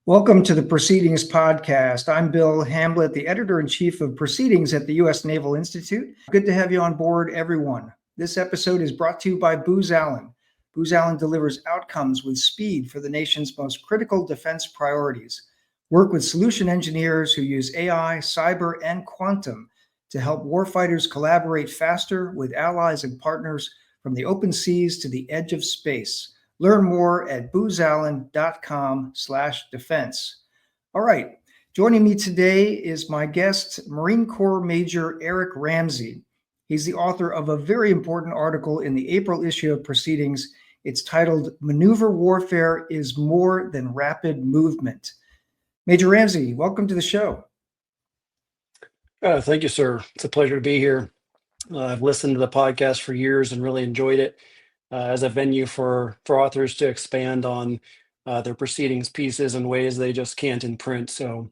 Welcome to the Proceedings podcast. I'm Bill Hamblet, the editor-in-chief of Proceedings at the U.S. Naval Institute. Good to have you on board, everyone. This episode is brought to you by Booz Allen. Booz Allen delivers outcomes with speed for the nation's most critical defense priorities. Work with solution engineers who use AI, cyber, and quantum to help warfighters collaborate faster with allies and partners from the open seas to the edge of space. Learn more at boozallen.com/defense. All right. Joining me today is my guest, Marine Corps Major Aric Ramsey. He's the author of a very important article in the April issue of Proceedings. It's titled, Manuever Warfare is More Than Rapid Movement. Major Ramsey, welcome to the show. Thank you, sir. It's a pleasure to be here. I've listened to the podcast for years and really enjoyed it as a venue for authors to expand on their proceedings pieces in ways they just can't in print. So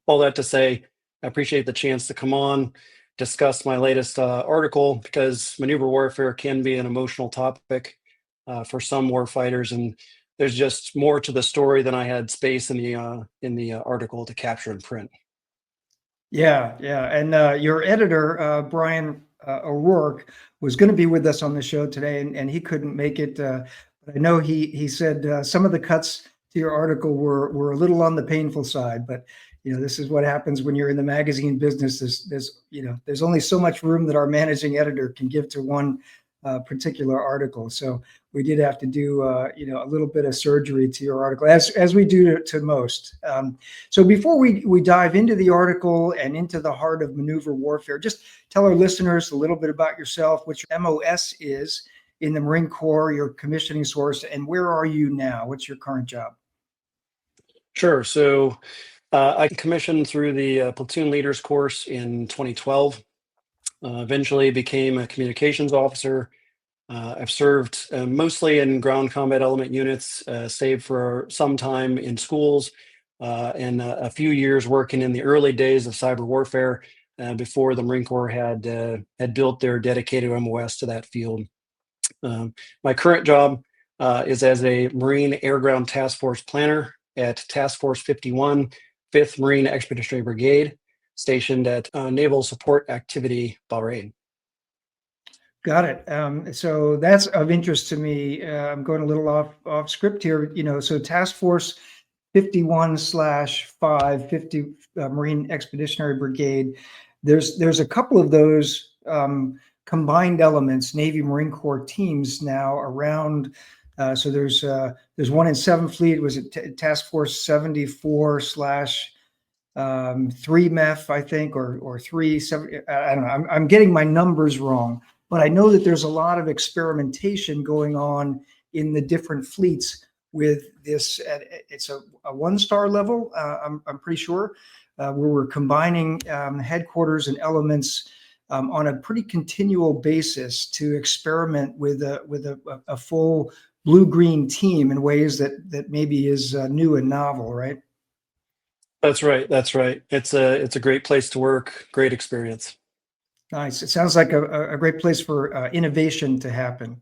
all that to say, I appreciate the chance to come on, discuss my latest article, because maneuver warfare can be an emotional topic for some warfighters, and there's just more to the story than I had space in the article to capture in print. Yeah. And your editor, Brian O'Rourke, was going to be with us on the show today, and he couldn't make it. But I know he said some of the cuts to your article were a little on the painful side. But this is what happens when you're in the magazine business. There's only so much room that our managing editor can give to one particular article. So we did have to do a little bit of surgery to your article, as we do to most. So before we dive into the article and into the heart of maneuver warfare, just tell our listeners a little bit about yourself, what your MOS is in the Marine Corps, your commissioning source, and where are you now? What's your current job? Sure. So I commissioned through the platoon leaders course in 2012. Eventually became a communications officer. I've served mostly in ground combat element units, save for some time in schools, and a few years working in the early days of cyber warfare before the Marine Corps had built their dedicated MOS to that field. My current job is as a Marine Air Ground Task Force planner at Task Force 51, 5th Marine Expeditionary Brigade, stationed at Naval Support Activity, Bahrain. Got it. So that's of interest to me. I'm going a little off script here. So Task Force 51/5, 50 Marine Expeditionary Brigade. There's a couple of those combined elements, Navy Marine Corps teams now around. So there's one in 7th Fleet. Was it Task Force 74/3 MEF, I think, or 370. I don't know. I'm getting my numbers wrong, but I know that there's a lot of experimentation going on in the different fleets with this. It's a 1-star level. I'm pretty sure where we're combining headquarters and elements on a pretty continual basis to experiment with a full blue-green team in ways that maybe is new and novel, right? That's right. It's a great place to work. Great experience. Nice. It sounds like a great place for innovation to happen.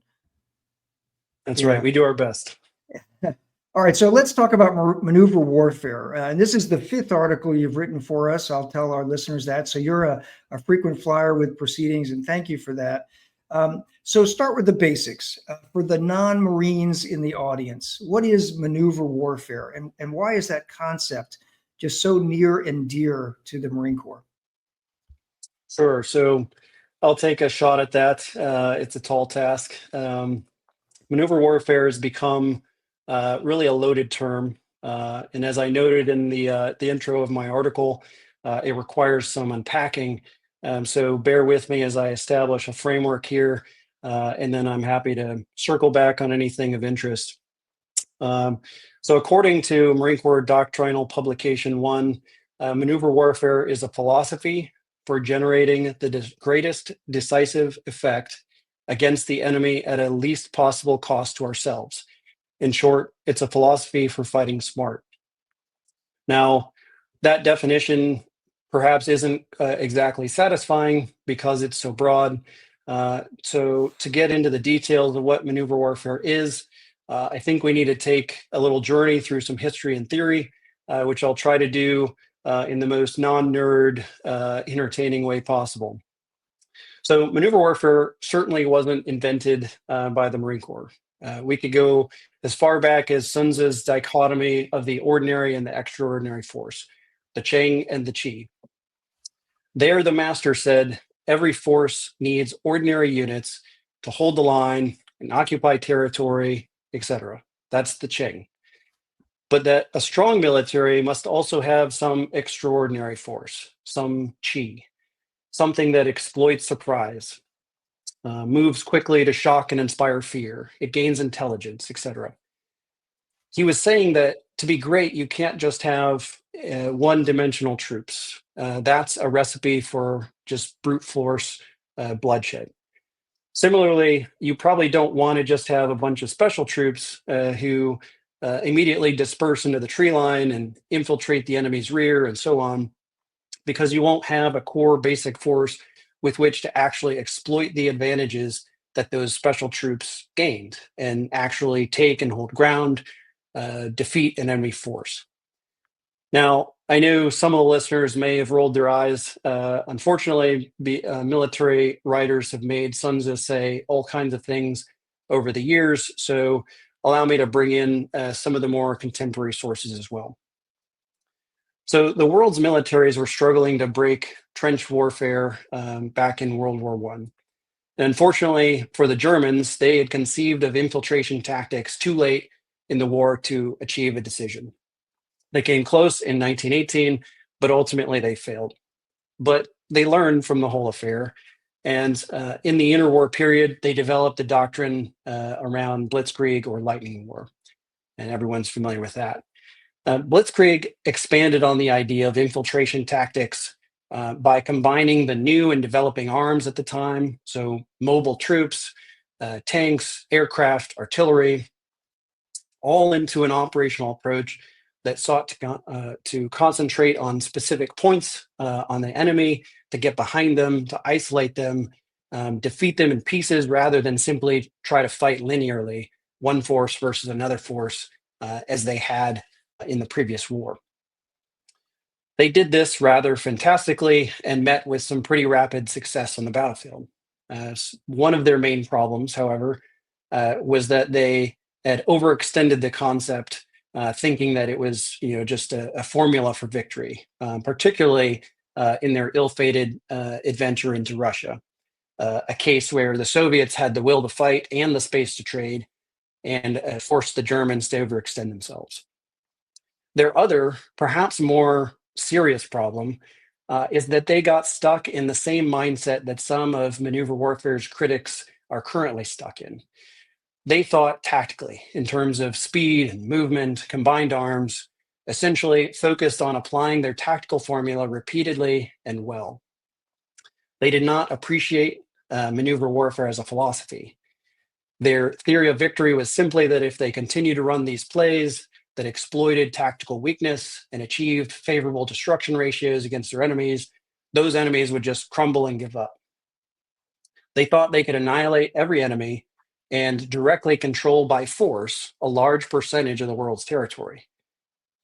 That's right. We do our best. All right. So let's talk about maneuver warfare. And this is the 5th article you've written for us. I'll tell our listeners that. So you're a frequent flyer with Proceedings, and thank you for that. So start with the basics. For the non-Marines in the audience, what is maneuver warfare, and why is that concept just so near and dear to the Marine Corps? Sure. So I'll take a shot at that. It's a tall task. Maneuver warfare has become really a loaded term. And as I noted in the intro of my article, it requires some unpacking. So bear with me as I establish a framework here, and then I'm happy to circle back on anything of interest. So according to Marine Corps Doctrinal Publication 1, maneuver warfare is a philosophy for generating the greatest decisive effect against the enemy at a least possible cost to ourselves. In short, it's a philosophy for fighting smart. Now, that definition perhaps isn't exactly satisfying because it's so broad. So to get into the details of what maneuver warfare is, I think we need to take a little journey through some history and theory, which I'll try to do in the most non-nerd, entertaining way possible. So maneuver warfare certainly wasn't invented by the Marine Corps. We could go as far back as Sun Tzu's dichotomy of the ordinary and the extraordinary force, the Cheng and the Qi. There, the master said, every force needs ordinary units to hold the line and occupy territory, etc. That's the Cheng. But that a strong military must also have some extraordinary force, some Qi, something that exploits surprise, moves quickly to shock and inspire fear. It gains intelligence, etc. He was saying that to be great, you can't just have one-dimensional troops. That's a recipe for just brute force bloodshed. Similarly, you probably don't want to just have a bunch of special troops who immediately disperse into the tree line and infiltrate the enemy's rear and so on, because you won't have a core basic force with which to actually exploit the advantages that those special troops gained and actually take and hold ground, defeat an enemy force. Now, I know some of the listeners may have rolled their eyes. Unfortunately, military writers have made Sun Tzu say all kinds of things over the years, so allow me to bring in some of the more contemporary sources as well. So the world's militaries were struggling to break trench warfare back in World War I. And unfortunately for the Germans, they had conceived of infiltration tactics too late in the war to achieve a decision. They came close in 1918, but ultimately they failed. But they learned from the whole affair. And in the interwar period, they developed a doctrine around blitzkrieg or lightning war. And everyone's familiar with that. Blitzkrieg expanded on the idea of infiltration tactics by combining the new and developing arms at the time, so mobile troops, tanks, aircraft, artillery, all into an operational approach that sought to concentrate on specific points on the enemy, to get behind them, to isolate them, defeat them in pieces rather than simply try to fight linearly, one force versus another force, as they had in the previous war. They did this rather fantastically and met with some pretty rapid success on the battlefield. One of their main problems, however, was that they had overextended the concept, thinking that it was, just a formula for victory, particularly in their ill-fated adventure into Russia, a case where the Soviets had the will to fight and the space to trade, and forced the Germans to overextend themselves. Their other, perhaps more serious problem is that they got stuck in the same mindset that some of maneuver warfare's critics are currently stuck in. They thought tactically in terms of speed and movement, combined arms, essentially focused on applying their tactical formula repeatedly and well. They did not appreciate maneuver warfare as a philosophy. Their theory of victory was simply that if they continue to run these plays that exploited tactical weakness and achieved favorable destruction ratios against their enemies, those enemies would just crumble and give up. They thought they could annihilate every enemy and directly control by force a large percentage of the world's territory.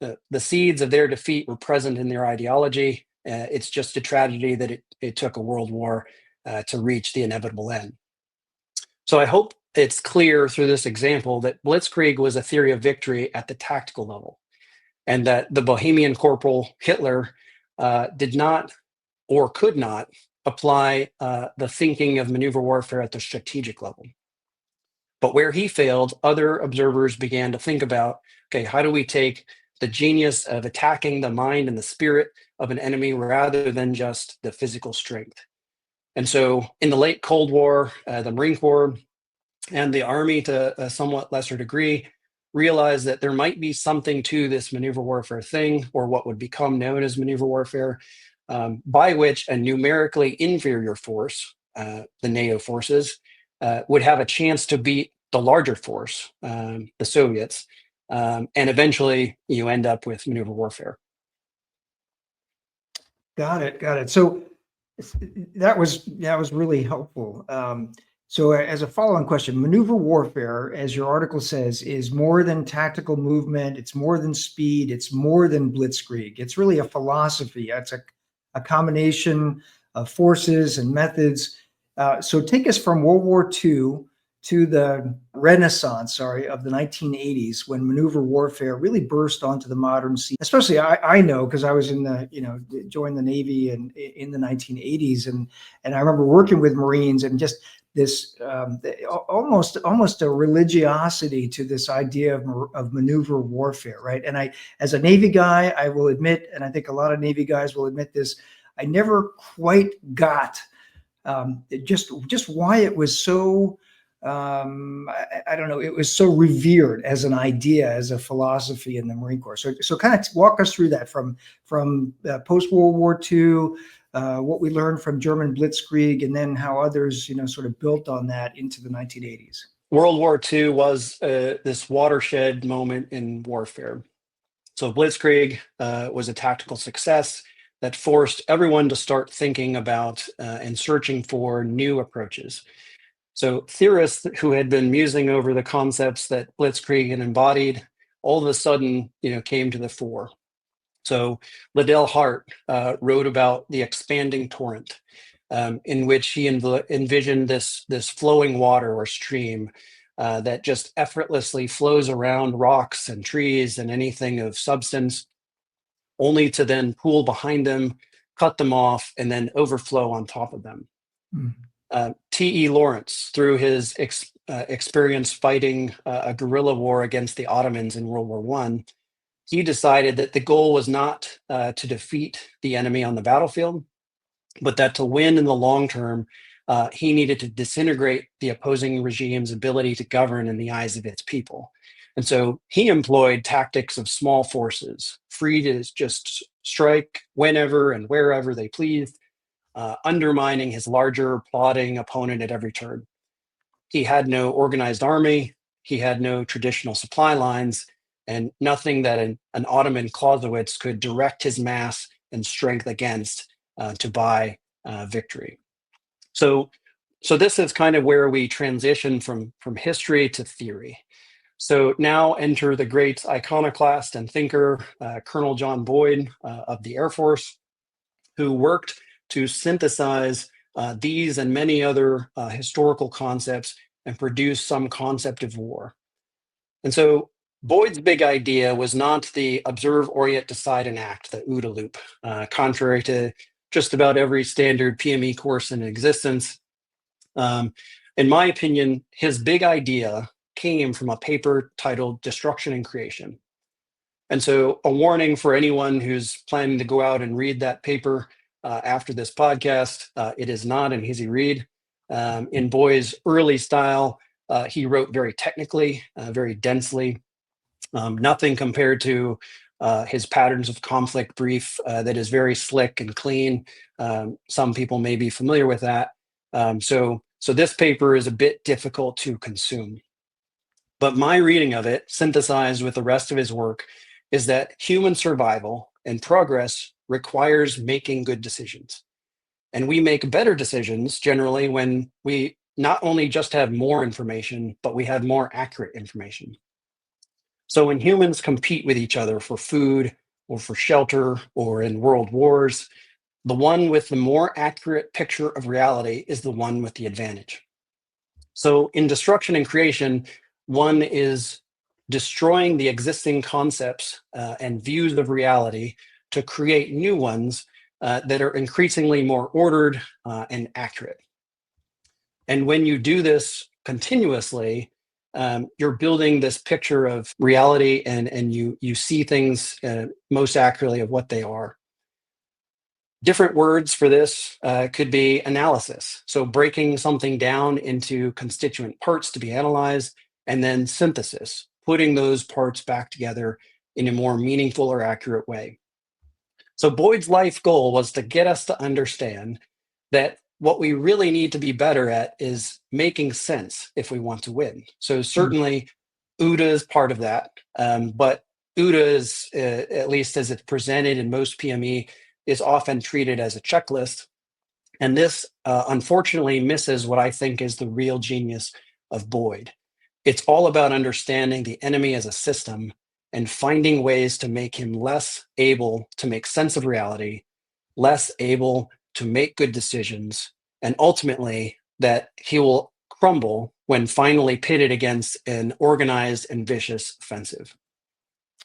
The seeds of their defeat were present in their ideology. It's just a tragedy that it took a world war to reach the inevitable end. So I hope it's clear through this example that blitzkrieg was a theory of victory at the tactical level, and that the Bohemian corporal Hitler did not or could not apply the thinking of maneuver warfare at the strategic level. But where he failed, other observers began to think about, okay, how do we take the genius of attacking the mind and the spirit of an enemy rather than just the physical strength? And so in the late Cold War, the Marine Corps and the Army, to a somewhat lesser degree, realized that there might be something to this maneuver warfare thing, or what would become known as maneuver warfare, by which a numerically inferior force, the NATO forces, would have a chance to beat the larger force, the Soviets, and eventually you end up with maneuver warfare. Got it. So that was really helpful. So, as a follow-on question, maneuver warfare, as your article says, is more than tactical movement. It's more than speed. It's more than blitzkrieg. It's really a philosophy. It's a combination of forces and methods. So, take us from World War II to the Renaissance, of the 1980s, when maneuver warfare really burst onto the modern scene. Especially, I know because I was joined the Navy in the 1980s, and I remember working with Marines and just this almost a religiosity to this idea of maneuver warfare, right? And as a Navy guy, I will admit, and I think a lot of Navy guys will admit this, I never quite got just why it was so. I don't know. It was so revered as an idea, as a philosophy in the Marine Corps. So kind of walk us through that from post World War II. What we learned from German Blitzkrieg, and then how others, sort of built on that into the 1980s. World War II was this watershed moment in warfare. So Blitzkrieg was a tactical success that forced everyone to start thinking about and searching for new approaches. So theorists who had been musing over the concepts that Blitzkrieg had embodied, all of a sudden, came to the fore. So Liddell Hart wrote about the expanding torrent, in which he envisioned this flowing water or stream that just effortlessly flows around rocks and trees and anything of substance, only to then pool behind them, cut them off, and then overflow on top of them. Mm. T.E. Lawrence, through his experience fighting a guerrilla war against the Ottomans in World War I, he decided that the goal was not to defeat the enemy on the battlefield, but that to win in the long term, he needed to disintegrate the opposing regime's ability to govern in the eyes of its people. And so he employed tactics of small forces, free to just strike whenever and wherever they pleased, undermining his larger, plotting opponent at every turn. He had no organized army, he had no traditional supply lines, and nothing that an Ottoman Clausewitz could direct his mass and strength against to buy victory. So this is kind of where we transition from history to theory. So now enter the great iconoclast and thinker, Colonel John Boyd of the Air Force, who worked to synthesize these and many other historical concepts and produce some concept of war. And so Boyd's big idea was not the observe, orient, decide, and act, the OODA loop, contrary to just about every standard PME course in existence. In my opinion, his big idea came from a paper titled Destruction and Creation. And so a warning for anyone who's planning to go out and read that paper after this podcast, it is not an easy read. In Boyd's early style, he wrote very technically, very densely, nothing compared to his Patterns of Conflict brief that is very slick and clean. Some people may be familiar with that. So this paper is a bit difficult to consume. But my reading of it, synthesized with the rest of his work, is that human survival and progress requires making good decisions. And we make better decisions generally when we not only just have more information, but we have more accurate information. So when humans compete with each other for food or for shelter or in world wars, the one with the more accurate picture of reality is the one with the advantage. So in destruction and creation, one is destroying the existing concepts and views of reality to create new ones that are increasingly more ordered and accurate. And when you do this continuously, you're building this picture of reality and you see things most accurately of what they are. Different words for this could be analysis. So breaking something down into constituent parts to be analyzed, and then synthesis, putting those parts back together in a more meaningful or accurate way. So Boyd's life goal was to get us to understand that what we really need to be better at is making sense if we want to win. So certainly OODA is part of that, but OODA is, at least as it's presented in most PME, is often treated as a checklist. And this, unfortunately, misses what I think is the real genius of Boyd. It's all about understanding the enemy as a system and finding ways to make him less able to make sense of reality, less able to make good decisions, and ultimately that he will crumble when finally pitted against an organized and vicious offensive.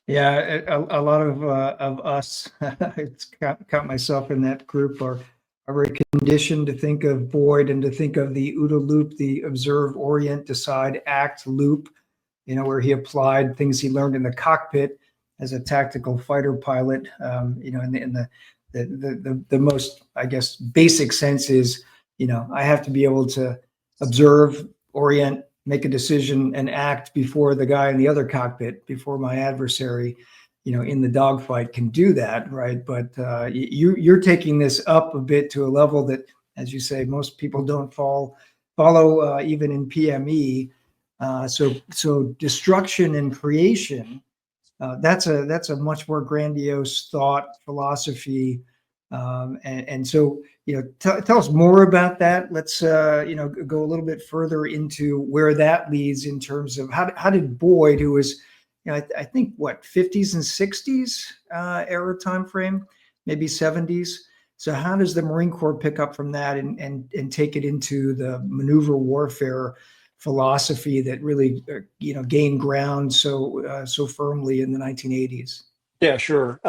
Yeah, a lot of us, it's count myself in that group, are very conditioned to think of Boyd and to think of the OODA loop, the observe, orient, decide, act loop, where he applied things he learned in the cockpit as a tactical fighter pilot. In the most, I guess, basic sense is, I have to be able to observe, orient, make a decision, and act before the guy in the other cockpit, before my adversary, in the dogfight can do that, right? But you're taking this up a bit to a level that, as you say, most people don't follow even in PME. So destruction and creation, that's a much more grandiose thought philosophy, and so tell us more about that. Let's go a little bit further into where that leads in terms of how did Boyd, who was I think what 50s and 60s era time frame, maybe 70s. So how does the Marine Corps pick up from that and take it into the maneuver warfare philosophy that really gained ground so firmly in the 1980s? Yeah, sure.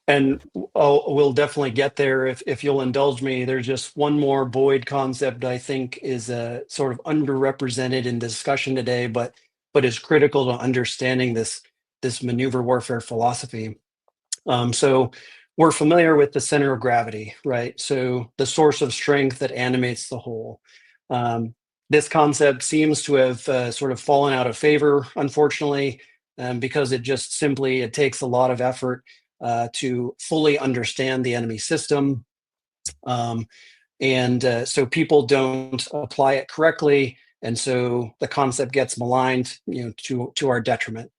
And we'll definitely get there if you'll indulge me. There's just one more Boyd concept I think is sort of underrepresented in discussion today, but is critical to understanding this maneuver warfare philosophy. So we're familiar with the center of gravity, right? So the source of strength that animates the whole. This concept seems to have sort of fallen out of favor, unfortunately, because it takes a lot of effort to fully understand the enemy system. So people don't apply it correctly. And so the concept gets maligned, to our detriment.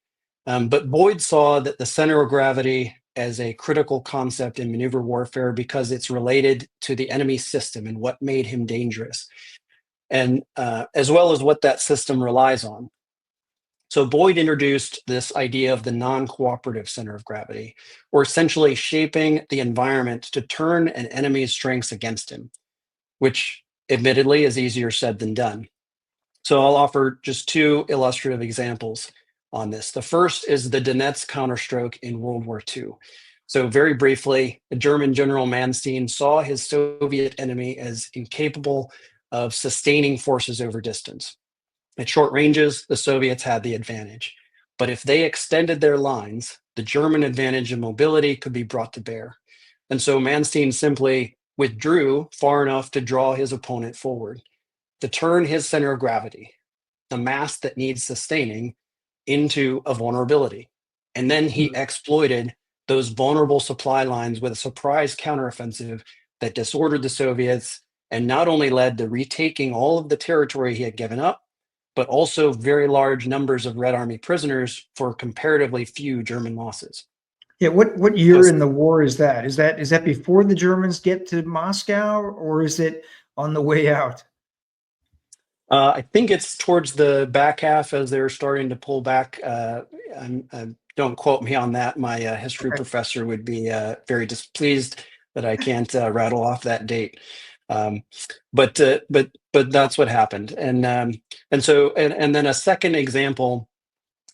But Boyd saw that the center of gravity as a critical concept in maneuver warfare because it's related to the enemy system and what made him dangerous, and as well as what that system relies on. So Boyd introduced this idea of the non-cooperative center of gravity, or essentially shaping the environment to turn an enemy's strengths against him, which admittedly is easier said than done. So I'll offer just two illustrative examples on this. The first is the Donetsk counterstroke in World War II. So very briefly, German General Manstein saw his Soviet enemy as incapable of sustaining forces over distance. At short ranges, the Soviets had the advantage. But if they extended their lines, the German advantage in mobility could be brought to bear. And so Manstein simply withdrew far enough to draw his opponent forward, to turn his center of gravity, the mass that needs sustaining, into a vulnerability. And then he exploited those vulnerable supply lines with a surprise counteroffensive that disordered the Soviets and not only led to retaking all of the territory he had given up, but also very large numbers of Red Army prisoners for comparatively few German losses. Yeah, what year in the war is that? Is that before the Germans get to Moscow, or is it on the way out? I think it's towards the back half as they're starting to pull back. Don't quote me on that. My history Okay. professor would be very displeased that I can't rattle off that date. But that's what happened. And then a second example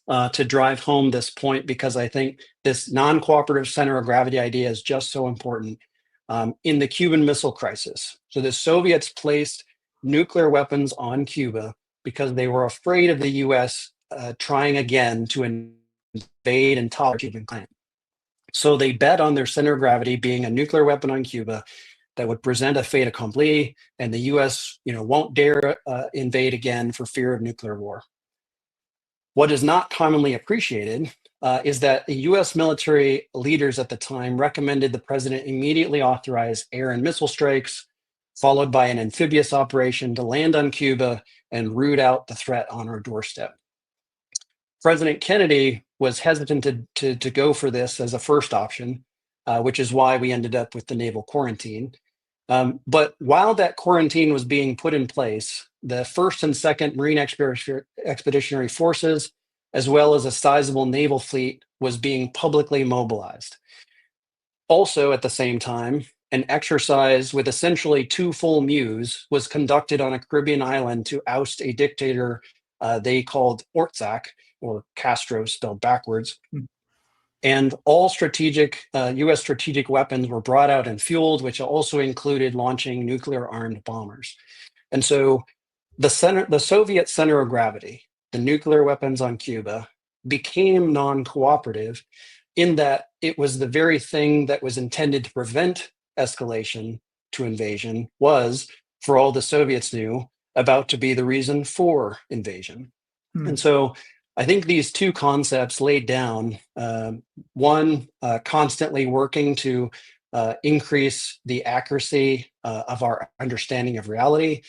to drive home this point, because I think this non-cooperative center of gravity idea is just so important. In the Cuban Missile Crisis, so the Soviets placed nuclear weapons on Cuba because they were afraid of the U.S. Trying again to invade and top Cuban claim. So they bet on their center of gravity being a nuclear weapon on Cuba that would present a fait accompli, and the U.S. won't dare invade again for fear of nuclear war. What is not commonly appreciated is that the U.S. military leaders at the time recommended the president immediately authorize air and missile strikes, followed by an amphibious operation to land on Cuba and root out the threat on our doorstep. President Kennedy was hesitant to go for this as a first option, which is why we ended up with the naval quarantine. But while that quarantine was being put in place, the 1st and 2nd Marine Expeditionary Forces, as well as a sizable naval fleet, was being publicly mobilized. Also, at the same time, an exercise with essentially 2 full MEUs was conducted on a Caribbean island to oust a dictator they called Ortsac, or Castro spelled backwards. And all strategic US strategic weapons were brought out and fueled, which also included launching nuclear-armed bombers. And so the Soviet center of gravity, the nuclear weapons on Cuba, became non-cooperative in that it was the very thing that was intended to prevent escalation to invasion, was, for all the Soviets knew, about to be the reason for invasion. And so I think these 2 concepts laid down, one, constantly working to increase the accuracy of our understanding of reality,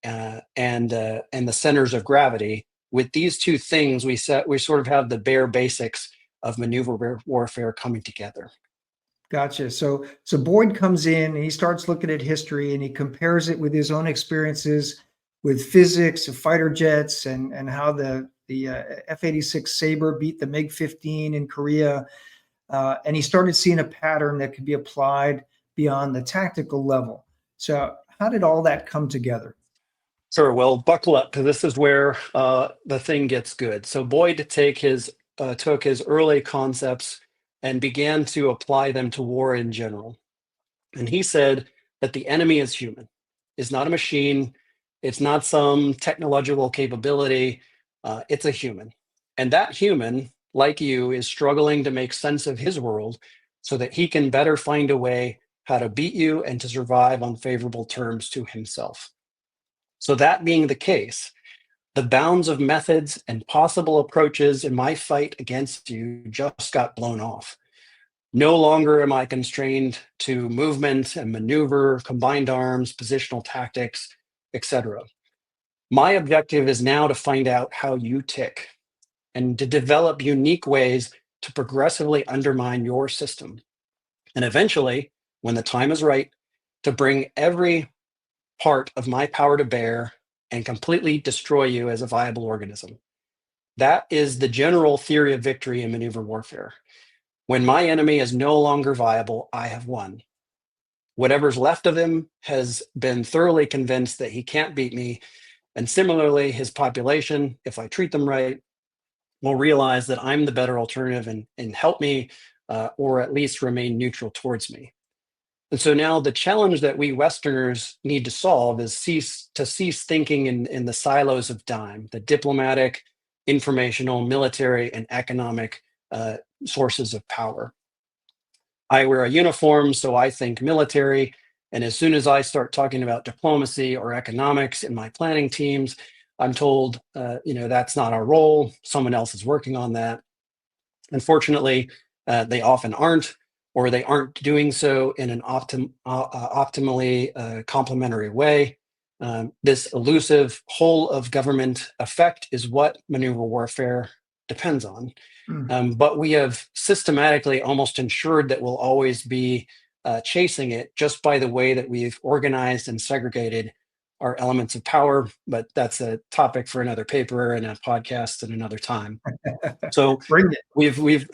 and the centers of gravity. With these 2 things, we sort of have the bare basics of maneuver warfare coming together. Gotcha. So Boyd comes in and he starts looking at history and he compares it with his own experiences with physics of fighter jets and how the F-86 Sabre beat the MiG-15 in Korea. And he started seeing a pattern that could be applied beyond the tactical level. So how did all that come together? Sure. Well, buckle up, because this is where the thing gets good. So Boyd took his early concepts and began to apply them to war in general. And he said that the enemy is human, is not a machine. It's not some technological capability. It's a human. And that human, like you, is struggling to make sense of his world so that he can better find a way how to beat you and to survive on favorable terms to himself. So that being the case, the bounds of methods and possible approaches in my fight against you just got blown off. No longer am I constrained to movement and maneuver, combined arms, positional tactics, etc. My objective is now to find out how you tick and to develop unique ways to progressively undermine your system. And eventually, when the time is right, to bring every part of my power to bear and completely destroy you as a viable organism. That is the general theory of victory in maneuver warfare. When my enemy is no longer viable, I have won. Whatever's left of him has been thoroughly convinced that he can't beat me. And similarly, his population, if I treat them right, will realize that I'm the better alternative and help me, or at least remain neutral towards me. And so now the challenge that we Westerners need to solve is cease thinking in the silos of time, the diplomatic, informational, military, and economic sources of power. I wear a uniform, so I think military. And as soon as I start talking about diplomacy or economics in my planning teams, I'm told, that's not our role. Someone else is working on that. Unfortunately, they often aren't, or they aren't doing so in an optimally complementary way. This elusive whole of government effect is what maneuver warfare depends on. But we have systematically almost ensured that we'll always be chasing it just by the way that we've organized and segregated our elements of power. But that's a topic for another paper and a podcast at another time. So we've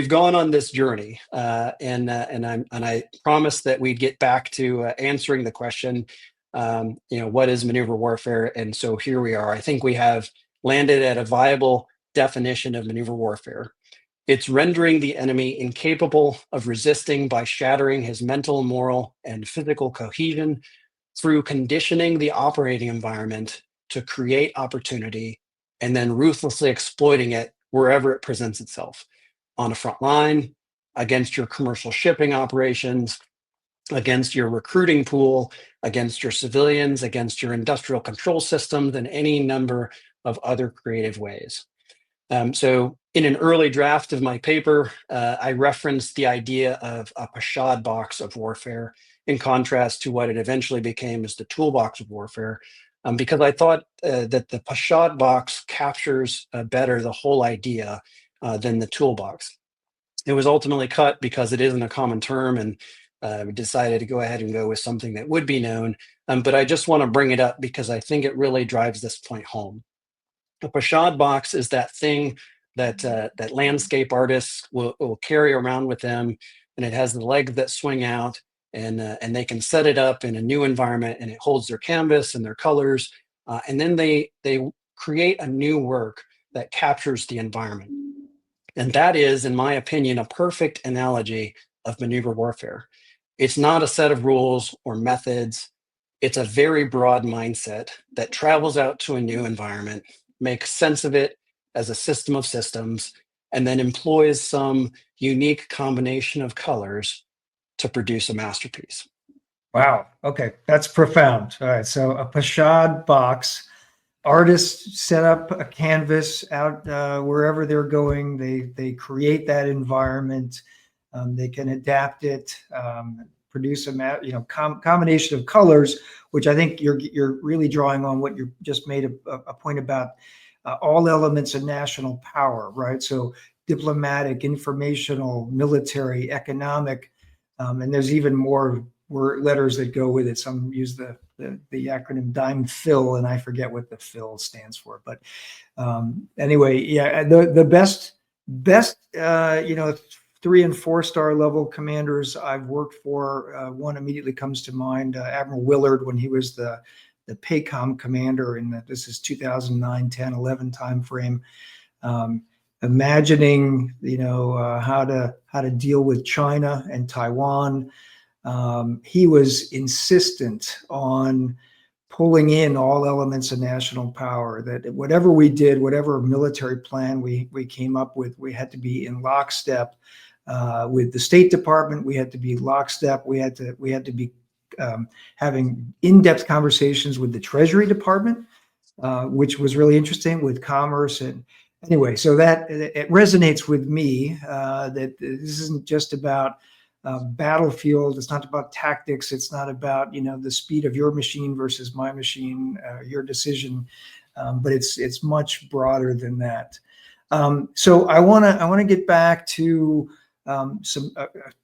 gone on this journey, and I promised that we'd get back to answering the question, what is maneuver warfare? And so here we are. I think we have landed at a viable definition of maneuver warfare. It's rendering the enemy incapable of resisting by shattering his mental, moral, and physical cohesion through conditioning the operating environment to create opportunity and then ruthlessly exploiting it wherever it presents itself. On a front line, against your commercial shipping operations, against your recruiting pool, against your civilians, against your industrial control systems, and any number of other creative ways. So in an early draft of my paper, I referenced the idea of a Pashad box of warfare in contrast to what it eventually became as the toolbox of warfare, because I thought that the Pashad box captures better the whole idea than the toolbox. It was ultimately cut because it isn't a common term, and we decided to go ahead and go with something that would be known. But I just want to bring it up because I think it really drives this point home. A pochade box is that thing that landscape artists will carry around with them, and it has the legs that swing out, and they can set it up in a new environment, and it holds their canvas and their colors, and then they create a new work that captures the environment. And that is, in my opinion, a perfect analogy of maneuver warfare. It's not a set of rules or methods. It's a very broad mindset that travels out to a new environment, makes sense of it as a system of systems, and then employs some unique combination of colors to produce a masterpiece. Wow. Okay, that's profound. All right, so a pochade box. Artists set up a canvas out wherever they're going. They create that environment. They can adapt it, produce a combination of colors, which I think you're really drawing on what you just made a point about. All elements of national power, right? So diplomatic, informational, military, economic, and there's even more letters that go with it. Some use the acronym DIME-FIL, and I forget what the FIL stands for. But anyway, yeah, the best 3 and 4 star level commanders I've worked for. One immediately comes to mind, Admiral Willard, when he was the PACOM commander in this is 2009, 10, 11 timeframe. Imagining how to deal with China and Taiwan. He was insistent on pulling in all elements of national power, that whatever we did, whatever military plan we came up with, we had to be in lockstep with the State Department. We had to be lockstep. We had to be having in-depth conversations with the Treasury Department, which was really interesting, with Commerce. And anyway, so that it resonates with me that this isn't just about battlefield. It's not about tactics. It's not about the speed of your machine versus my machine, your decision, but it's much broader than that. So I want to get back to some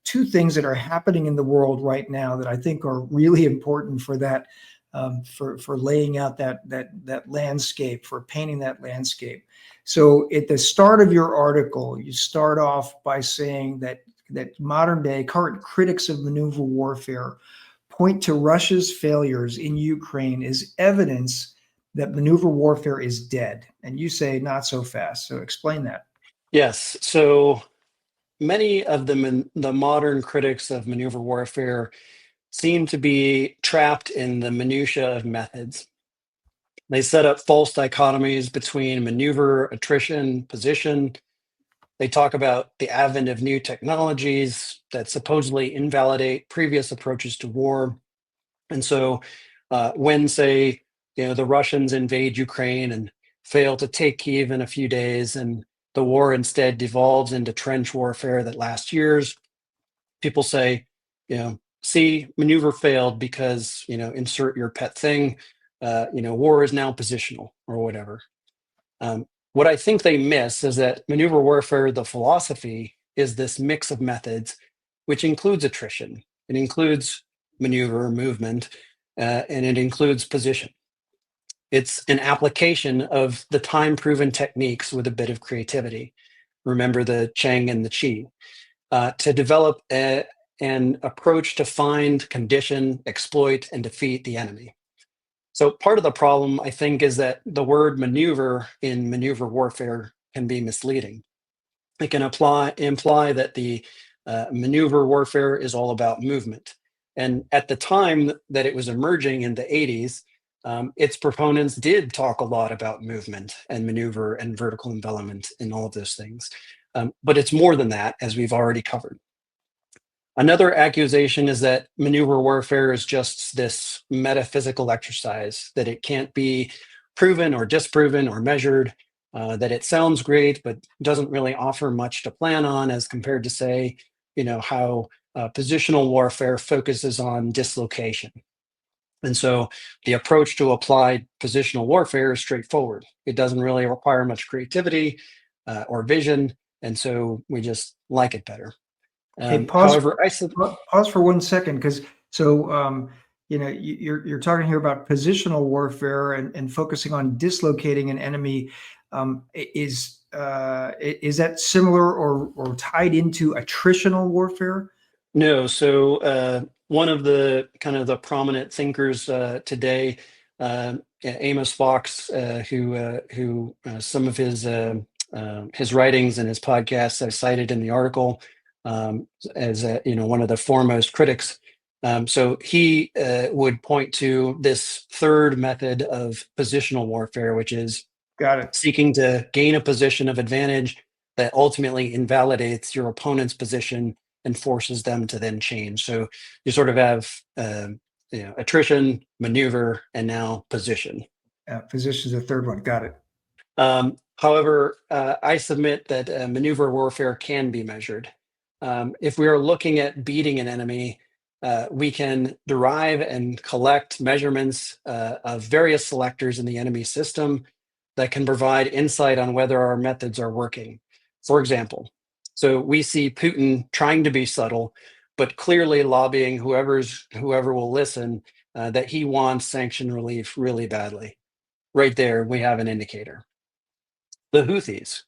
2 things that are happening in the world right now that I think are really important for that, for laying out that landscape, for painting that landscape. So at the start of your article, you start off by saying that modern day current critics of maneuver warfare point to Russia's failures in Ukraine as evidence that maneuver warfare is dead. And you say not so fast. So explain that. Yes. So many of the modern critics of maneuver warfare seem to be trapped in the minutia of methods. They set up false dichotomies between maneuver, attrition, position. They talk about the advent of new technologies that supposedly invalidate previous approaches to war. And so when, say, the Russians invade Ukraine and fail to take Kyiv in a few days, and the war instead devolves into trench warfare that lasts years, people say, see, maneuver failed because, insert your pet thing, war is now positional or whatever. What I think they miss is that maneuver warfare, the philosophy, is this mix of methods, which includes attrition. It includes maneuver, movement, and it includes position. It's an application of the time-proven techniques with a bit of creativity. Remember the Cheng and the Chi. To develop an approach to find, condition, exploit, and defeat the enemy. So part of the problem, I think, is that the word maneuver in maneuver warfare can be misleading. It can imply that the maneuver warfare is all about movement. And at the time that it was emerging in the 80s, its proponents did talk a lot about movement and maneuver and vertical envelopment and all of those things. But it's more than that, as we've already covered. Another accusation is that maneuver warfare is just this metaphysical exercise, that it can't be proven or disproven or measured, that it sounds great, but doesn't really offer much to plan on as compared to, say, how positional warfare focuses on dislocation. And so the approach to applied positional warfare is straightforward. It doesn't really require much creativity or vision, and so we just like it better. Hey, However, pause for 1 second, because you're talking here about positional warfare and focusing on dislocating an enemy. Is that similar or tied into attritional warfare? No. So one of the kind of the prominent thinkers today, Amos Fox, who some of his writings and his podcasts I cited in the article as one of the foremost critics. So he would point to this third method of positional warfare, which is Got it. seeking to gain a position of advantage that ultimately invalidates your opponent's position and forces them to then change. So you sort of have attrition, maneuver, and now position. Position's the third one. Got it. However, I submit that maneuver warfare can be measured. If we are looking at beating an enemy, we can derive and collect measurements of various selectors in the enemy system that can provide insight on whether our methods are working. For example, so we see Putin trying to be subtle, but clearly lobbying whoever will listen that he wants sanction relief really badly. Right there, we have an indicator. The Houthis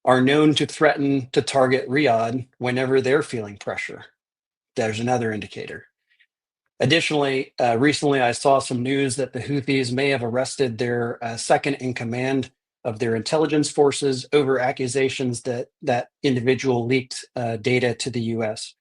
are known to threaten to target Riyadh whenever they're feeling pressure. There's another indicator. Additionally, recently I saw some news that the Houthis may have arrested their second in command of their intelligence forces over accusations that that individual leaked data to the US.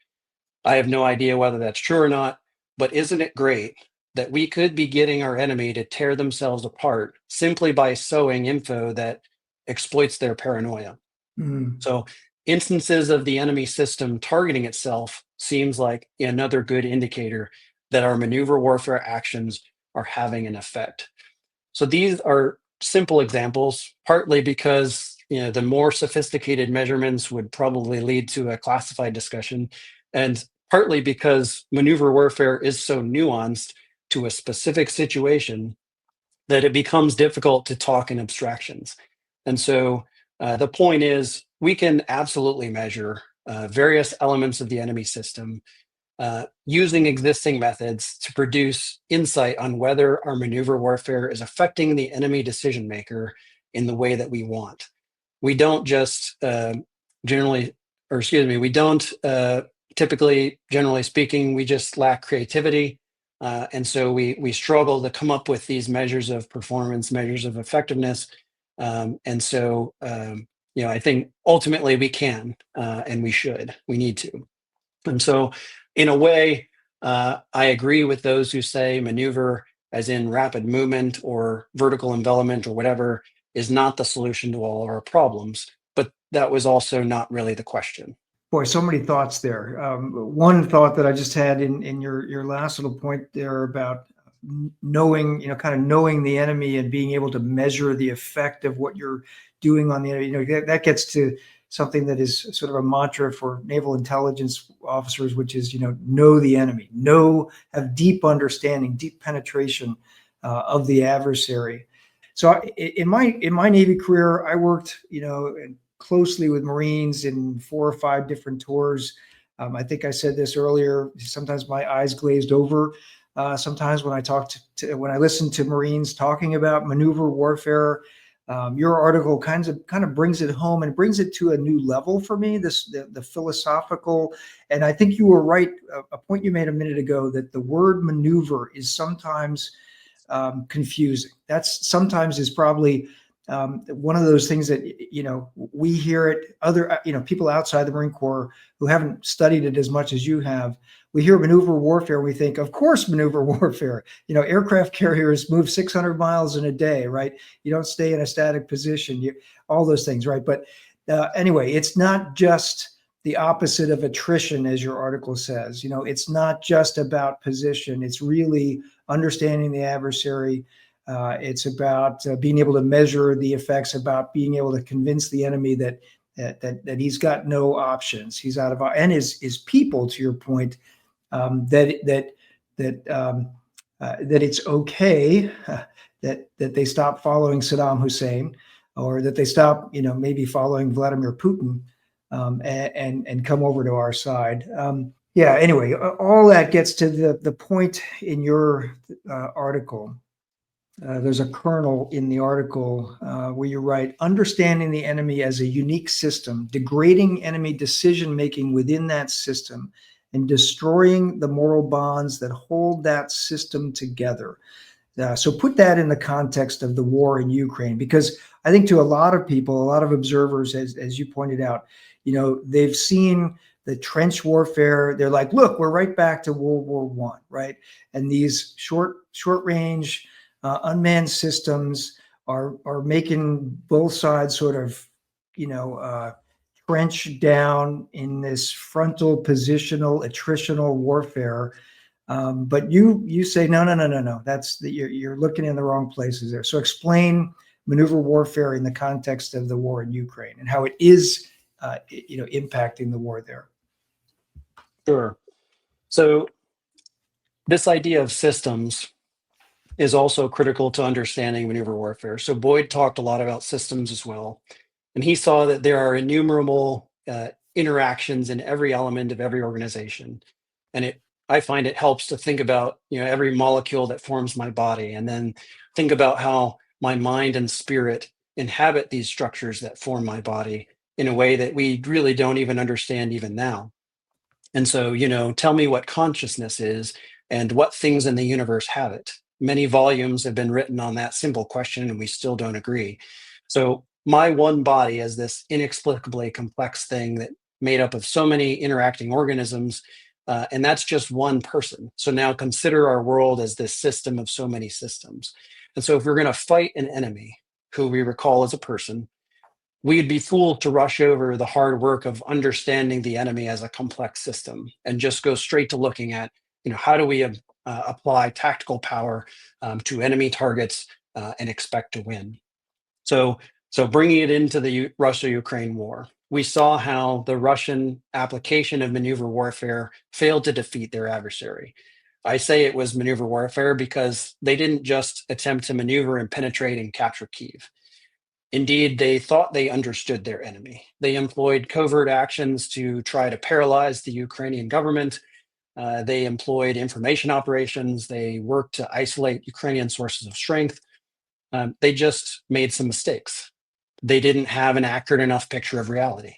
I have no idea whether that's true or not, but isn't it great that we could be getting our enemy to tear themselves apart simply by sowing info that exploits their paranoia? Mm. So instances of the enemy system targeting itself seems like another good indicator that our maneuver warfare actions are having an effect. So these are simple examples, partly because the more sophisticated measurements would probably lead to a classified discussion, and partly because maneuver warfare is so nuanced to a specific situation that it becomes difficult to talk in abstractions. And so the point is, we can absolutely measure various elements of the enemy system using existing methods to produce insight on whether our maneuver warfare is affecting the enemy decision maker in the way that we want. We don't just we don't typically, generally speaking, we just lack creativity. And so we struggle to come up with these measures of performance, measures of effectiveness. I think ultimately we can and we need to. And so, in a way, I agree with those who say maneuver, as in rapid movement or vertical envelopment or whatever, is not the solution to all our problems. But that was also not really the question. Boy, so many thoughts there. One thought that I just had in your last little point there about knowing, kind of knowing the enemy and being able to measure the effect of what you're doing on the enemy. That gets to something that is sort of a mantra for naval intelligence officers, which is, know the enemy, have deep understanding, deep penetration of the adversary. So in my Navy career, I worked, closely with Marines in 4 or 5 different tours. I think I said this earlier. Sometimes my eyes glazed over. Sometimes when I listen to Marines talking about maneuver warfare, your article kind of brings it home and brings it to a new level for me. The philosophical, and I think you were right. A point you made a minute ago that the word maneuver is sometimes confusing. That's sometimes is probably one of those things that we hear it. Other people outside the Marine Corps who haven't studied it as much as you have. We hear maneuver warfare. We think, of course, maneuver warfare. Aircraft carriers move 600 miles in a day, right? You don't stay in a static position. All those things, right? But anyway, it's not just the opposite of attrition, as your article says. It's not just about position. It's really understanding the adversary. It's about being able to measure the effects, about being able to convince the enemy that he's got no options. He's out of, and his people, to your point, that it's okay that they stop following Saddam Hussein, or that they stop maybe following Vladimir Putin. and come over to our side. Yeah. Anyway, all that gets to the point in your article. There's a kernel in the article where you write, understanding the enemy as a unique system, degrading enemy decision making within that system, and destroying the moral bonds that hold that system together. So put that in the context of the war in Ukraine, because I think to a lot of people, a lot of observers, as you pointed out, they've seen the trench warfare. They're like, look, we're right back to World War I, right? And these short range unmanned systems are making both sides sort of, trench down in this frontal positional attritional warfare. But you say no. You're looking in the wrong places there. So explain maneuver warfare in the context of the war in Ukraine and how it is, impacting the war there. Sure. So this idea of systems is also critical to understanding maneuver warfare. So Boyd talked a lot about systems as well, and he saw that there are innumerable interactions in every element of every organization, and I find it helps to think about every molecule that forms my body, and then think about how my mind and spirit inhabit these structures that form my body in a way that we really don't even understand even now. And so, tell me what consciousness is and what things in the universe have it. Many volumes have been written on that simple question, and we still don't agree. So, my one body is this inexplicably complex thing that made up of so many interacting organisms, and that's just one person. So now consider our world as this system of so many systems. And so, if we're going to fight an enemy who we recall as a person, we'd be fooled to rush over the hard work of understanding the enemy as a complex system and just go straight to looking at, how do we apply tactical power to enemy targets and expect to win. So bringing it into the Russia-Ukraine war, we saw how the Russian application of maneuver warfare failed to defeat their adversary. I say it was maneuver warfare because they didn't just attempt to maneuver and penetrate and capture Kyiv. Indeed, they thought they understood their enemy. They employed covert actions to try to paralyze the Ukrainian government. They employed information operations. They worked to isolate Ukrainian sources of strength. They just made some mistakes. They didn't have an accurate enough picture of reality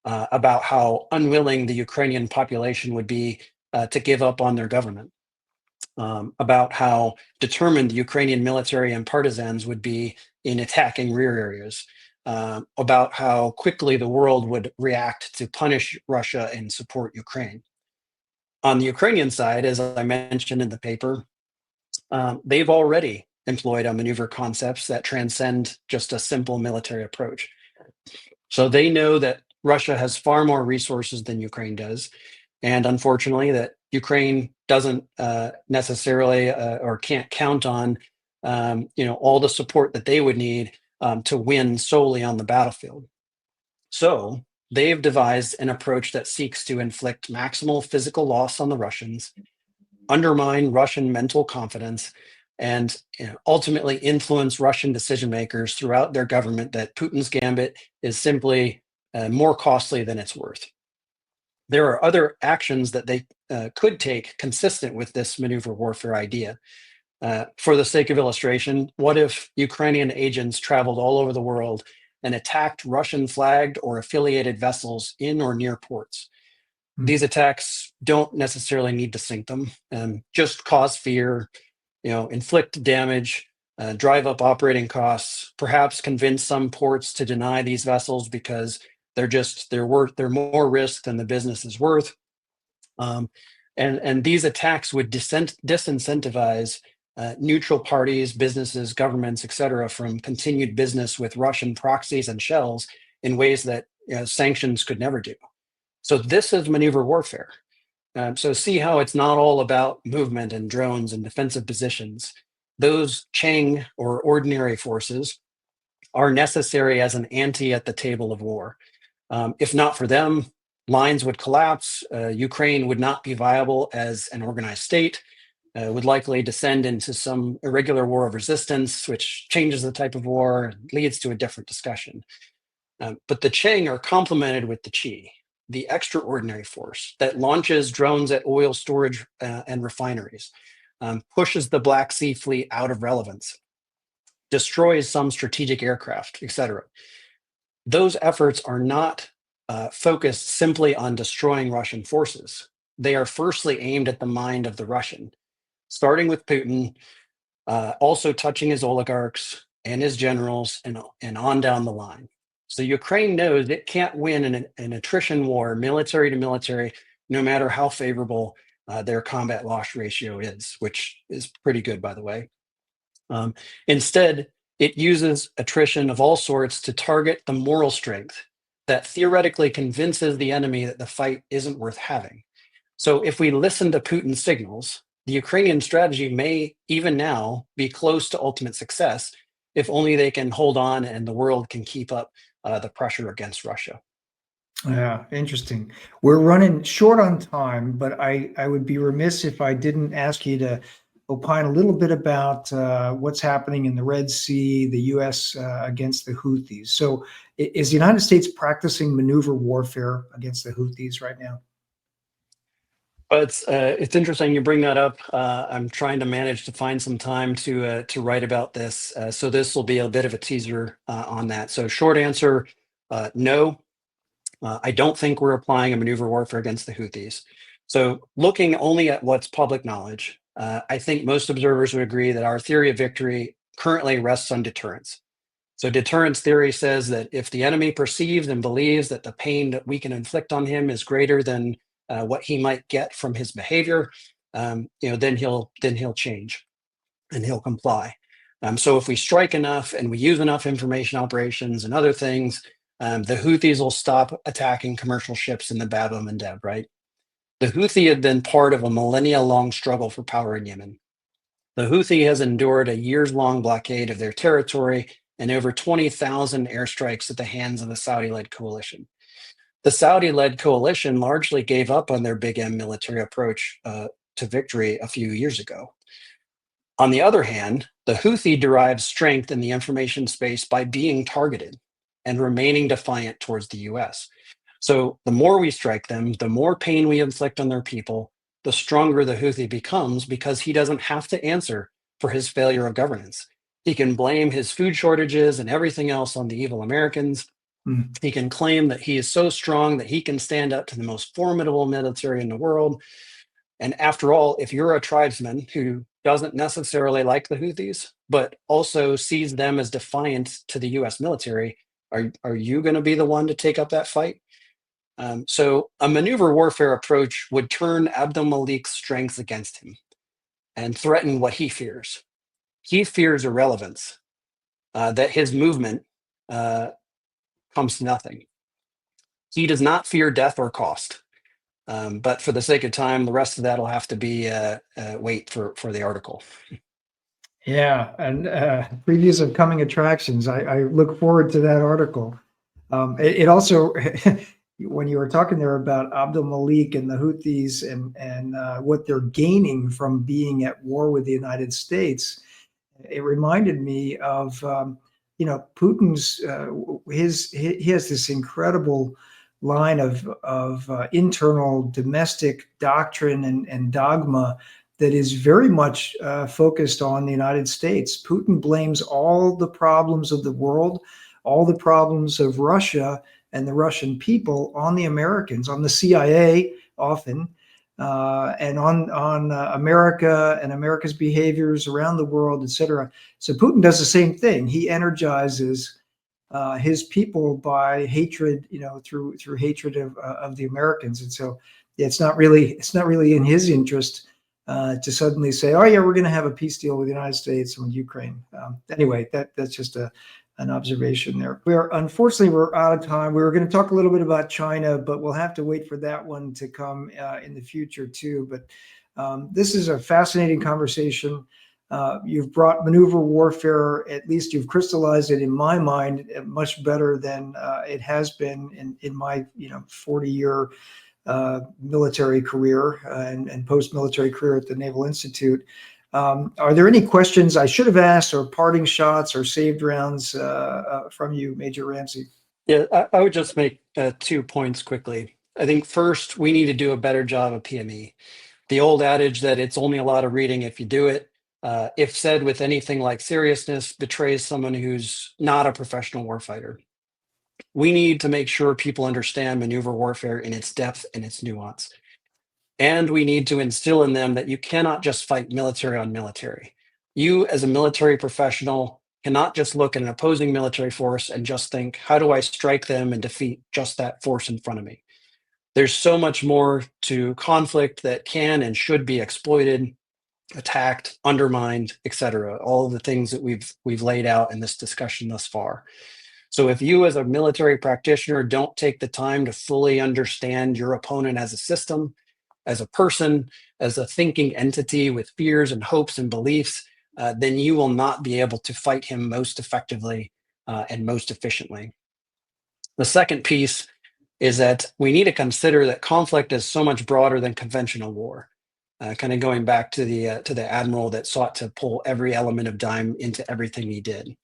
about how unwilling the Ukrainian population would be to give up on their government. About how determined the Ukrainian military and partisans would be in attacking rear areas, about how quickly the world would react to punish Russia and support Ukraine. On the Ukrainian side, as I mentioned in the paper, they've already employed a maneuver concepts that transcend just a simple military approach. So they know that Russia has far more resources than Ukraine does. And unfortunately, that Ukraine doesn't necessarily or can't count on, all the support that they would need to win solely on the battlefield. So they've devised an approach that seeks to inflict maximal physical loss on the Russians, undermine Russian mental confidence, and ultimately influence Russian decision makers throughout their government that Putin's gambit is simply more costly than it's worth. There are other actions that they could take consistent with this maneuver warfare idea. For the sake of illustration, what if Ukrainian agents traveled all over the world and attacked Russian flagged or affiliated vessels in or near ports? These attacks don't necessarily need to sink them, just cause fear, inflict damage, drive up operating costs, perhaps convince some ports to deny these vessels because they're more risk than the business is worth. And these attacks would disincentivize neutral parties, businesses, governments, etc., from continued business with Russian proxies and shells in ways that sanctions could never do. So this is maneuver warfare. So see how it's not all about movement and drones and defensive positions. Those Chang or ordinary forces are necessary as an ante at the table of war. If not for them, lines would collapse. Ukraine would not be viable as an organized state, would likely descend into some irregular war of resistance, which changes the type of war and leads to a different discussion. But the Chang are complemented with the Qi, the extraordinary force that launches drones at oil storage and refineries, pushes the Black Sea fleet out of relevance, destroys some strategic aircraft, etc. Those efforts are not focused simply on destroying Russian forces. They are firstly aimed at the mind of the Russian, starting with Putin, also touching his oligarchs and his generals, and on down the line. So Ukraine knows it can't win an attrition war, military to military, no matter how favorable their combat loss ratio is, which is pretty good, by the way. Instead, it uses attrition of all sorts to target the moral strength that theoretically convinces the enemy that the fight isn't worth having. So if we listen to Putin's signals, the Ukrainian strategy may even now be close to ultimate success if only they can hold on and the world can keep up the pressure against Russia. Yeah, interesting. We're running short on time, but I would be remiss if I didn't ask you to opine a little bit about what's happening in the Red Sea, the U.S. Against the Houthis. So, is the United States practicing maneuver warfare against the Houthis right now? But it's interesting you bring that up. I'm trying to manage to find some time to write about this. So this will be a bit of a teaser on that. So short answer, no. I don't think we're applying a maneuver warfare against the Houthis. So looking only at what's public knowledge, I think most observers would agree that our theory of victory currently rests on deterrence. So deterrence theory says that if the enemy perceives and believes that the pain that we can inflict on him is greater than what he might get from his behavior, then he'll change and he'll comply. So if we strike enough and we use enough information operations and other things, the Houthis will stop attacking commercial ships in the Bab el Mandeb, right? The Houthi had been part of a millennia-long struggle for power in Yemen. The Houthi has endured a years-long blockade of their territory and over 20,000 airstrikes at the hands of the Saudi-led coalition. The Saudi-led coalition largely gave up on their Big M military approach to victory a few years ago. On the other hand, the Houthi derives strength in the information space by being targeted and remaining defiant towards the US. So the more we strike them, the more pain we inflict on their people, the stronger the Houthi becomes because he doesn't have to answer for his failure of governance. He can blame his food shortages and everything else on the evil Americans. He can claim that he is so strong that he can stand up to the most formidable military in the world. And after all, if you're a tribesman who doesn't necessarily like the Houthis, but also sees them as defiant to the US military, are you going to be the one to take up that fight? So a maneuver warfare approach would turn Abdul Malik's strength against him and threaten what he fears. He fears irrelevance, that his movement comes to nothing. He does not fear death or cost. But for the sake of time, the rest of that will have to be wait for the article. Yeah, and previews of coming attractions. I look forward to that article. It also, when you were talking there about Abdul Malik and the Houthis and what they're gaining from being at war with the United States, it reminded me of Putin's he has this incredible line of internal domestic doctrine and dogma that is very much focused on the United States. Putin blames all the problems of the world, all the problems of Russia and the Russian people on the Americans, on the CIA often, and on America and America's behaviors around the world, et cetera. So Putin does the same thing. He energizes his people by hatred, through hatred of the Americans. And so it's not really in his interest to suddenly say, oh yeah, we're going to have a peace deal with the United States and with Ukraine. Anyway, that's just an observation there. Unfortunately, we're out of time. We were going to talk a little bit about China, but we'll have to wait for that one to come in the future too. But this is a fascinating conversation. You've brought maneuver warfare, at least you've crystallized it in my mind, much better than it has been in my 40-year military career and post-military career at the Naval Institute. Are there any questions I should have asked, or parting shots or saved rounds from you, Major Ramsey? Yeah, I would just make 2 points quickly. I think first, we need to do a better job of PME. The old adage that it's only a lot of reading if you do it, if said with anything like seriousness, betrays someone who's not a professional warfighter. We need to make sure people understand maneuver warfare in its depth and its nuance. And we need to instill in them that you cannot just fight military on military. You, as a military professional, cannot just look at an opposing military force and just think, how do I strike them and defeat just that force in front of me? There's so much more to conflict that can and should be exploited, attacked, undermined, etc. All of the things that we've laid out in this discussion thus far. So if you as a military practitioner don't take the time to fully understand your opponent as a system, as a person, as a thinking entity with fears and hopes and beliefs, then you will not be able to fight him most effectively and most efficiently. The second piece is that we need to consider that conflict is so much broader than conventional war. Kind of going back to the admiral that sought to pull every element of dime into everything he did.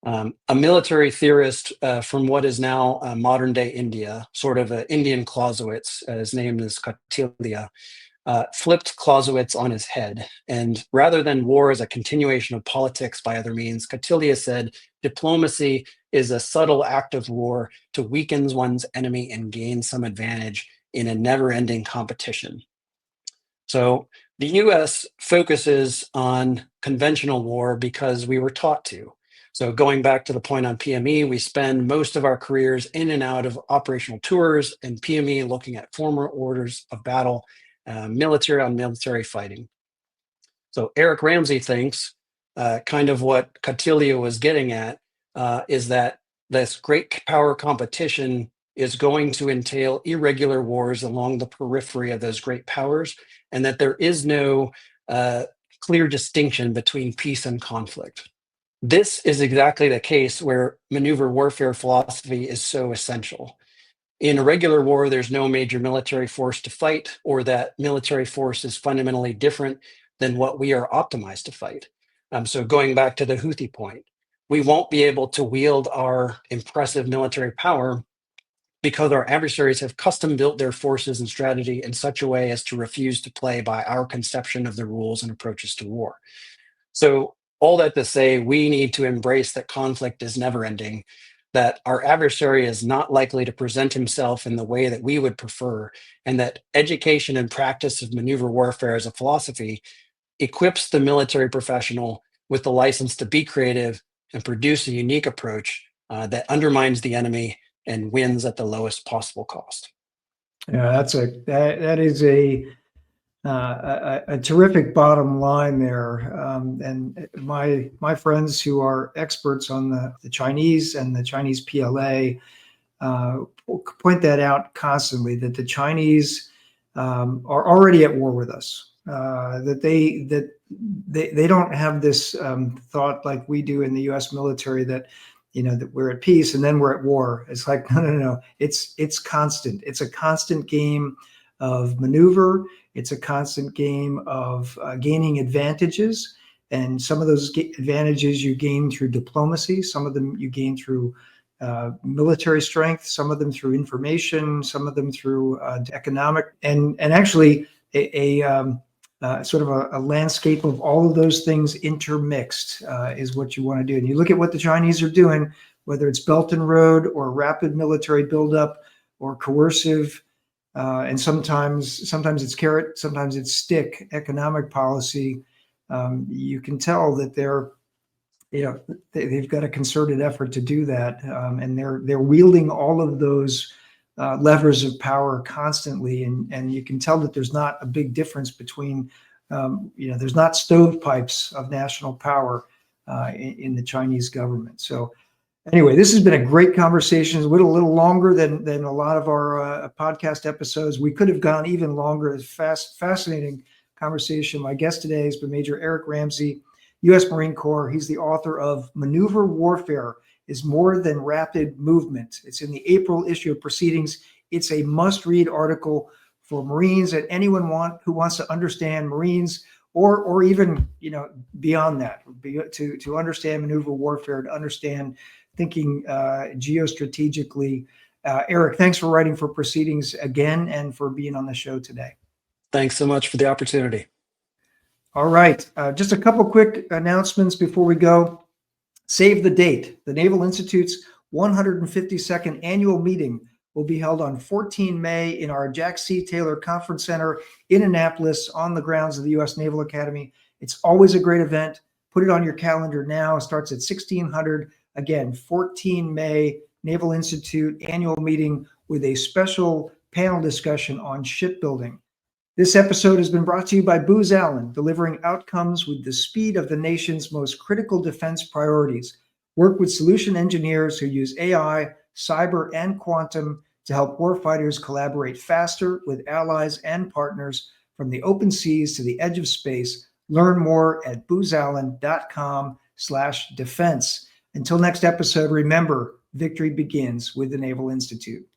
A military theorist from what is now modern day India, sort of an Indian Clausewitz, his name is Kautilya, flipped Clausewitz on his head. And rather than war as a continuation of politics by other means, Kautilya said, diplomacy is a subtle act of war to weaken one's enemy and gain some advantage in a never-ending competition. So the US focuses on conventional war because we were taught to. So going back to the point on PME, we spend most of our careers in and out of operational tours and PME looking at former orders of battle, military on military fighting. So Aric Ramsey thinks kind of what Kautilya was getting at is that this great power competition is going to entail irregular wars along the periphery of those great powers, and that there is no clear distinction between peace and conflict. This is exactly the case where maneuver warfare philosophy is so essential. In a regular war, there's no major military force to fight, or that military force is fundamentally different than what we are optimized to fight. So going back to the Houthi point, we won't be able to wield our impressive military power because our adversaries have custom built their forces and strategy in such a way as to refuse to play by our conception of the rules and approaches to war. So all that to say, we need to embrace that conflict is never ending, that our adversary is not likely to present himself in the way that we would prefer, and that education and practice of maneuver warfare as a philosophy equips the military professional with the license to be creative and produce a unique approach that undermines the enemy and wins at the lowest possible cost. Yeah, that is a terrific bottom line there. And my friends who are experts on the Chinese and the Chinese PLA point that out constantly, that the Chinese are already at war with us. That they don't have this thought like we do in the U.S. military that that we're at peace and then we're at war. It's like no. It's constant. It's a constant game of maneuver. It's a constant game of gaining advantages, and some of those advantages you gain through diplomacy. Some of them you gain through military strength. Some of them through information. Some of them through economic, and actually a sort of a landscape of all of those things intermixed is what you want to do. And you look at what the Chinese are doing, whether it's Belt and Road or rapid military buildup or coercive, and sometimes it's carrot, sometimes it's stick economic policy. You can tell that they've got a concerted effort to do that, and they're wielding all of those levers of power constantly, and you can tell that there's not a big difference between, there's not stovepipes of national power in the Chinese government. So anyway, this has been a great conversation. It went a little longer than a lot of our podcast episodes. We could have gone even longer. It's fascinating conversation. My guest today has been Major Aric Ramsey, U.S. Marine Corps. He's the author of Manuever Warfare is More Than Rapid Movement. It's in the April issue of Proceedings. It's a must-read article for Marines and anyone who wants to understand Marines or even beyond that, to understand maneuver warfare, to understand thinking geostrategically. Aric, thanks for writing for Proceedings again and for being on the show today. Thanks so much for the opportunity. All right. Just a couple quick announcements before we go. Save the date. The Naval Institute's 152nd annual meeting will be held on 14 May in our Jack C. Taylor Conference Center in Annapolis on the grounds of the U.S. Naval Academy. It's always a great event. Put it on your calendar now. It starts at 1600. Again, 14 May, Naval Institute annual meeting with a special panel discussion on shipbuilding. This episode has been brought to you by Booz Allen, delivering outcomes with the speed of the nation's most critical defense priorities. Work with solution engineers who use AI, cyber, and quantum to help warfighters collaborate faster with allies and partners from the open seas to the edge of space. Learn more at boozallen.com/defense. Until next episode, remember, victory begins with the Naval Institute.